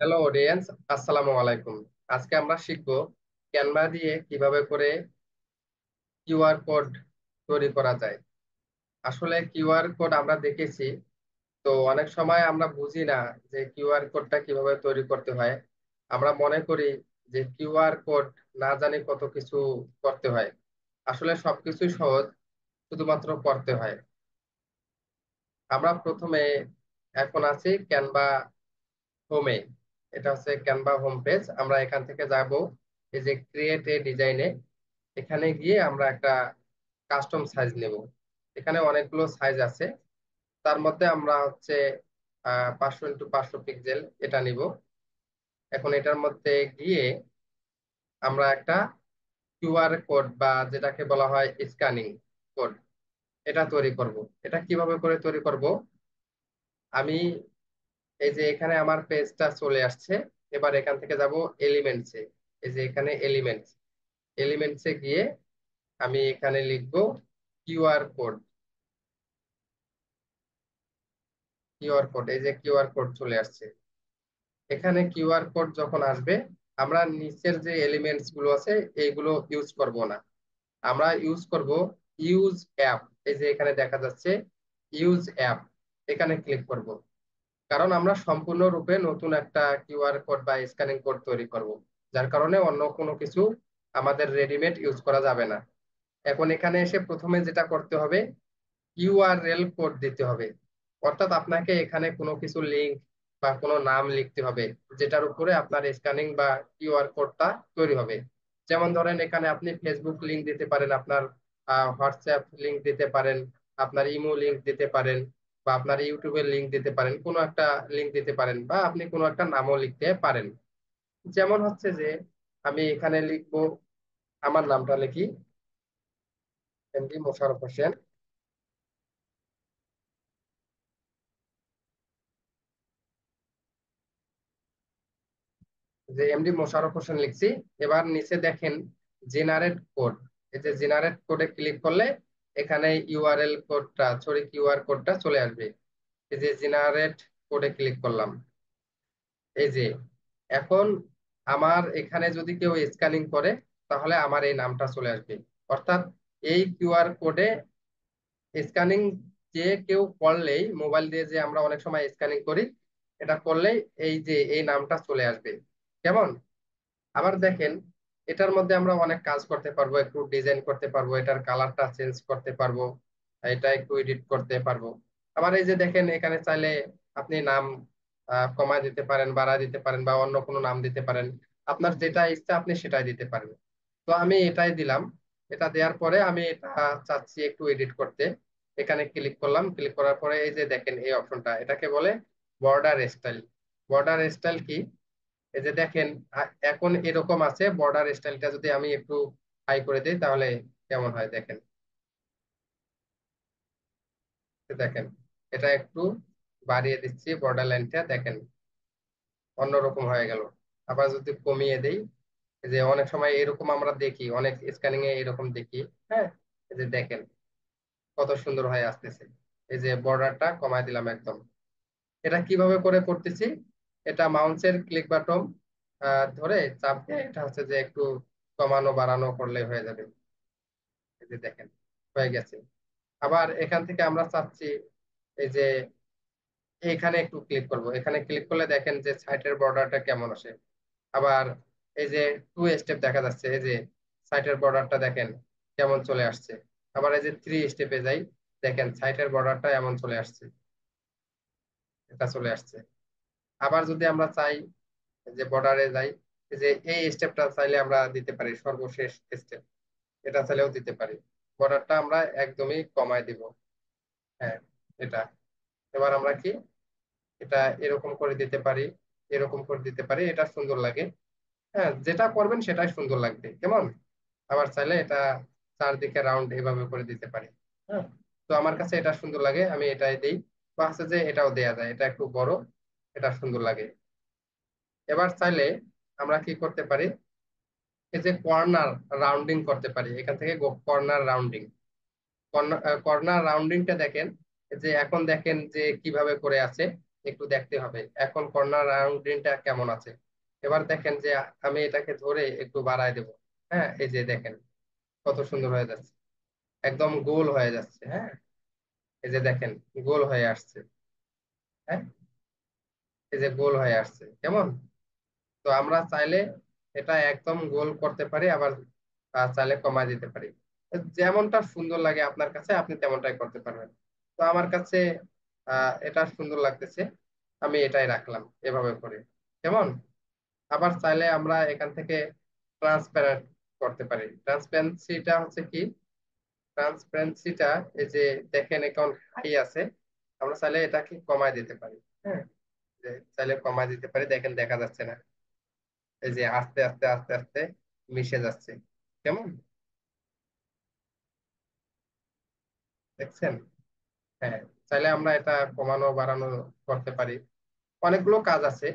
Hello audience, আসসালামু আলাইকুম। আজকে আমরা শিখব ক্যানভা দিয়ে কিভাবে করে কিউআর কোড তৈরি করা যায়। আসলে কিউআর কোড আমরা দেখেছি, তো অনেক সময় আমরা বুঝি না যে কিউআর কোডটা কিভাবে তৈরি করতে হয়। আমরা মনে করি যে কিউআর কোড না জানি কত কিছু করতে হয়। আসলে সবকিছুই সহজ, শুধুমাত্র করতে হয়। আমরা প্রথমে এখন আছি ক্যানভা হোমে। এটা হচ্ছে ক্যানভা হোম পেজ। আমরা এখান থেকে যাব এই যে ক্রিয়েট এ ডিজাইনে। এখানে গিয়ে আমরা একটা কাস্টম সাইজ নেব। এখানে অনেকগুলো সাইজ আছে, তার মধ্যে আমরা হচ্ছে 500x500 পিক্সেল এটা নিব। এখন এটার মধ্যে গিয়ে আমরা একটা কিউআর কোড বা যেটাকে বলা হয় স্ক্যানিং কোড, এটা তৈরি করব। এটা কিভাবে করে তৈরি করব? আমি এই যে এখানে আমার পেজটা চলে আসছে। এবার এখান থেকে যাব এলিমেন্টসে। এই যে এখানে এলিমেন্টসে গিয়ে আমি এখানে লিখবো কিউআর কোড। কিউআর কোড, এই যে কিউআর কোড চলে আসছে। এখানে কিউআর কোড যখন আসবে, আমরা নিচের যে এলিমেন্টস গুলো আছে এইগুলো ইউজ করব না। আমরা ইউজ করব ইউজ অ্যাপ। এই যে এখানে দেখা যাচ্ছে ইউজ অ্যাপ, এখানে ক্লিক করব। কারণ আমরা সম্পূর্ণরূপে নতুন একটা কিউআর কোড বা স্ক্যানিং কোড তৈরি করব, যার কারণে অন্য কোনো কিছু আমাদের রেডিমেড ইউজ করা যাবে না। এখন এখানে এসে প্রথমে যেটা করতে হবে, ইউআরএল কোড দিতে হবে। অর্থাৎ আপনাকে এখানে কোনো কিছু লিংক বা কোনো নাম লিখতে হবে, যেটার উপরে আপনার স্ক্যানিং বা কিউআর কোডটা তৈরি হবে। যেমন ধরেন এখানে আপনি ফেসবুক লিংক দিতে পারেন, আপনার হোয়াটসঅ্যাপ লিংক দিতে পারেন, আপনার ইমো লিংক দিতে পারেন, বা আপনার ইউটিউবের লিংক দিতে পারেন, কোনো একটা লিংক দিতে পারেন, বা আপনি কোনো একটা নামও লিখতে পারেন। যেমন হচ্ছে যে আমি এখানে লিখবো, আমার নামটা লিখি এমডি মোশাররফ হোসেন। যে এমডি মোশাররফ হোসেন লিখছি। এবার নিচে দেখেন জেনারেট কোড। এই যে জেনারেট কোডে ক্লিক করলে এখানে ইউআরএল কোডটা, সরি কিউআর কোডটা চলে আসবে। এই যে জেনারেট কোডে ক্লিক করলাম। এই যে এখন আমার এখানে যদি কেউ স্ক্যানিং করে, তাহলে আমার এই নামটা চলে আসবে। অর্থাৎ এই কিউআর কোডে স্ক্যানিং যে কেউ করলেই, মোবাইল দিয়ে যে আমরা অনেক সময় স্ক্যানিং করি, এটা করলেই এই যে এই নামটা চলে আসবে। কেমন? আবার দেখেন, এটার মধ্যে আমরা অনেক কাজ করতে পারবো, একটু ডিজাইন করতে পারবো, এটার কালারটা চেঞ্জ করতে পারবো, এটা একটু এডিট করতে পারবো। আবার এই যে দেখেন এখানে চাইলে আপনি নাম কমায় দিতে পারেন, বাড়ায় দিতে পারেন, বা অন্য কোনো নাম দিতে পারেন। আপনার যেটা ইচ্ছা আপনি সেটাই দিতে পারেন। তো আমি এটাই দিলাম। এটা দেওয়ার পরে আমি এটা চাচ্ছি একটু এডিট করতে। এখানে ক্লিক করলাম। ক্লিক করার পরে এই যে দেখেন এই অপশনটা, এটাকে বলে বর্ডার স্টাইল। বর্ডার স্টাইল কি? এই যে দেখেন এখন এরকম আছে। বর্ডার স্টাইলটা যদি আমি একটু হাই করে দিই তাহলে কেমন হয় দেখেন। দেখেন এটা একটু বাড়িয়ে দিচ্ছি, বর্ডার লাইনটা দেখেন অন্যরকম হয়ে গেল। আবার যদি কমিয়ে দেই, এই যে অনেক সময় এরকম আমরা দেখি, অনেক স্ক্যানিং এ এরকম দেখি। হ্যাঁ, এই যে দেখেন কত সুন্দর হয়ে আসতেছে। এই যে বর্ডারটা কমায় দিলাম একদম। এটা কিভাবে করে করতেছি? এটা মাউসের ক্লিক বাটন ধরে চাপ দিয়ে এটা হচ্ছে যে একটু কমানো বাড়ানো করলে হয়ে যাবে। এই যে দেখেন হয়ে গেছে। আবার এখান থেকে আমরা চাচ্ছি এই যে এখানে একটু ক্লিক করব। এখানে ক্লিক করলে দেখেন যে সাইটের বর্ডারটা কেমন আসে। আবার এই যে টু স্টেপ দেখা যাচ্ছে, এই যে সাইটের বর্ডারটা দেখেন কেমন চলে আসছে। আবার এই যে থ্রি স্টেপে যাই, দেখেন সাইটের বর্ডারটা এমন চলে আসছে, এটা চলে আসছে। আবার যদি আমরা চাই যে বর্ডারে যাই, এই যে এই স্টেপটা চাইলে আমরা দিতে পারি, সর্বশেষ স্টেপ এটা চাইলেও দিতে পারি। বর্ডারটা আমরা একদমই কমায় দিব। হ্যাঁ, এটা এবার আমরা কি এটা এরকম করে দিতে পারি, এরকম করে দিতে পারি, এটা সুন্দর লাগে। হ্যাঁ, যেটা করবেন সেটাই সুন্দর লাগবে। কেমন? আবার চাইলে এটা চারদিকে রাউন্ড এভাবে করে দিতে পারি। হ্যাঁ, তো আমার কাছে এটা সুন্দর লাগে, আমি এটাই দেই। বা আছে যে এটাও দেয়া যায়, এটা একটু বড়, এটা সুন্দর লাগে। এবার চাইলে আমরা কি করতে পারি, এই যে কর্নার রাউন্ডিং করতে পারি। এখান থেকে কর্নার রাউন্ডিং, কর্নার রাউন্ডিংটা দেখেন। এই যে এখন দেখেন যে কিভাবে করে আছে। একটু দেখতে হবে এখন কর্নার রাউন্ডিংটা কেমন আছে। এবার দেখেন যে আমি এটাকে ধরে একটু বাড়ায় দেব। হ্যাঁ, এই যে দেখেন কত সুন্দর হয়ে যাচ্ছে, একদম গোল হয়ে যাচ্ছে। হ্যাঁ, এই যে দেখেন গোল হয়ে আসছে। হ্যাঁ, এই যে গোল হয়ে আসছে কেমন। তো আমরা চাইলে এটা একদম গোল করতে পারি, আবার চাইলে কমায় দিতে পারি। যেমনটা সুন্দর লাগে আপনার কাছে আপনি তেমনটাই করতে পারবেন। তো আমার কাছে এটা সুন্দর লাগতেছে, আমি এটাই রাখলাম এভাবে করে। কেমন। আবার চাইলে আমরা এখান থেকে ট্রান্সপারেন্ট করতে পারি। ট্রান্সপারেন্সিটা হচ্ছে কি, ট্রান্সপারেন্সিটা এই যে দেখেন এখন হাই আছে, আমরা চাইলে এটাকে কমায় দিতে পারি। হ্যাঁ, যে চাইলে কমায় দিতে পারি, দেখেন দেখা যাচ্ছে না, এই যে আস্তে আস্তে আস্তে আস্তে মিশে যাচ্ছে। কেমন দেখছেন। হ্যাঁ, চাইলে আমরা এটা কমানো বাড়ানো করতে পারি। অনেকগুলো কাজ আছে,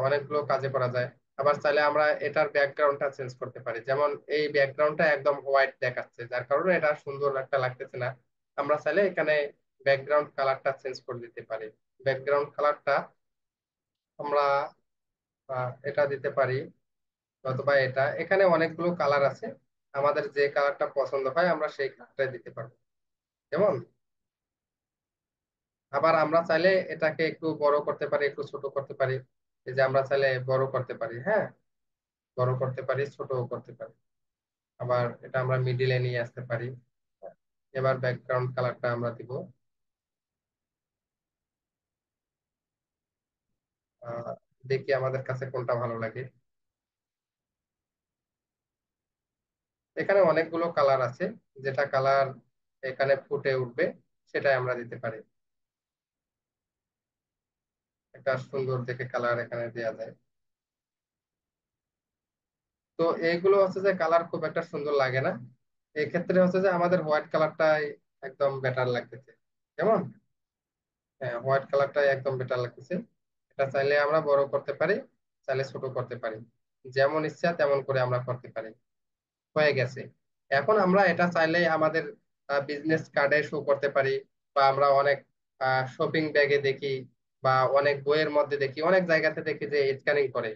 অনেকগুলো কাজে করা যায়। আবার চাইলে আমরা এটার ব্যাকগ্রাউন্ডটা চেঞ্জ করতে পারি, যেমন এই ব্যাকগ্রাউন্ডটা একদম হোয়াইট দেখাচ্ছে যার কারণে এটা সুন্দর একটা লাগতেছে না। আমরা চাইলে এখানে ব্যাকগ্রাউন্ড কালারটা চেঞ্জ করে দিতে পারি। ব্যাকগ্রাউন্ড কালারটা আমরা এটা দিতে পারি, অথবা এটা, এখানে অনেকগুলো কালার আছে, আমাদের যে কালারটা পছন্দ হয় আমরা সেই কালারটাই দিতে পারবো। যেমন আবার আমরা চাইলে এটাকে একটু বড় করতে পারি, একটু ছোট করতে পারি। এই যে আমরা চাইলে বড় করতে পারি। হ্যাঁ, বড় করতে পারি, ছোটও করতে পারি। আবার এটা আমরা মিডিলে নিয়ে আসতে পারি। এবার ব্যাকগ্রাউন্ড কালারটা আমরা দিব, আহ, দেখি আমাদের কাছে কোনটা ভালো লাগে। এখানে অনেকগুলো কালার আছে, যেটা কালার এখানে ফুটে উঠবে সেটাই আমরা দিতে পারি। একটা সুন্দর দেখে কালার এখানে দেওয়া যায়। তো এইগুলো হচ্ছে যে কালার খুব একটা সুন্দর লাগে না, এই ক্ষেত্রে হচ্ছে যে আমাদের হোয়াইট কালারটাই একদম বেটার লাগতেছে। কেমন। হ্যাঁ, হোয়াইট কালারটাই একদম বেটার লাগতেছে। এটা চাইলে আমরা বড় করতে পারি, চাইলে ছোট করতে পারি, যেমন ইচ্ছা তেমন করে আমরা করতে পারি। হয়ে গেছে। এখন আমরা এটা চাইলে আমাদের বিজনেস কার্ডে শো করতে পারি, বা আমরা অনেক শপিং ব্যাগে দেখি, বা অনেক বইয়ের মধ্যে দেখি, অনেক জায়গাতে দেখি যে স্ক্যানিং করে।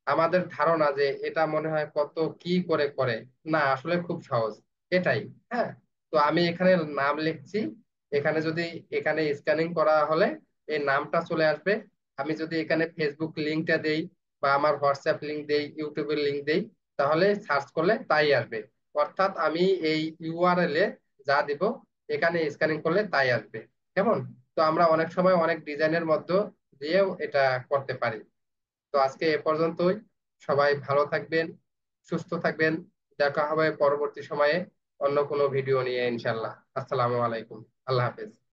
আমাদের ধারণা যে এটা মনে হয় কত কি করে করে, না আসলে খুব সহজ এটাই। হ্যাঁ, তো আমি এখানে নাম লিখছি, এখানে যদি এখানে স্ক্যানিং করা হলে এই নামটা চলে আসবে। আমি যদি এখানে ফেসবুক লিঙ্কটা দেই, বা আমার হোয়াটসঅ্যাপ লিঙ্ক দেই, ইউটিউবের লিঙ্ক দেই, তাহলে সার্চ করলে তাই আসবে। অর্থাৎ আমি এই ইউআরএল এ যা দিব এখানে স্ক্যানিং করলে তাই আসবে। কেমন। তো আমরা অনেক সময় অনেক ডিজাইনের মধ্যে দিয়েও এটা করতে পারি। তো আজকে এ পর্যন্তই। সবাই ভালো থাকবেন, সুস্থ থাকবেন। দেখা হবে পরবর্তী সময়ে অন্য কোনো ভিডিও নিয়ে ইনশাল্লাহ। আসসালামু আলাইকুম। আল্লাহ হাফেজ।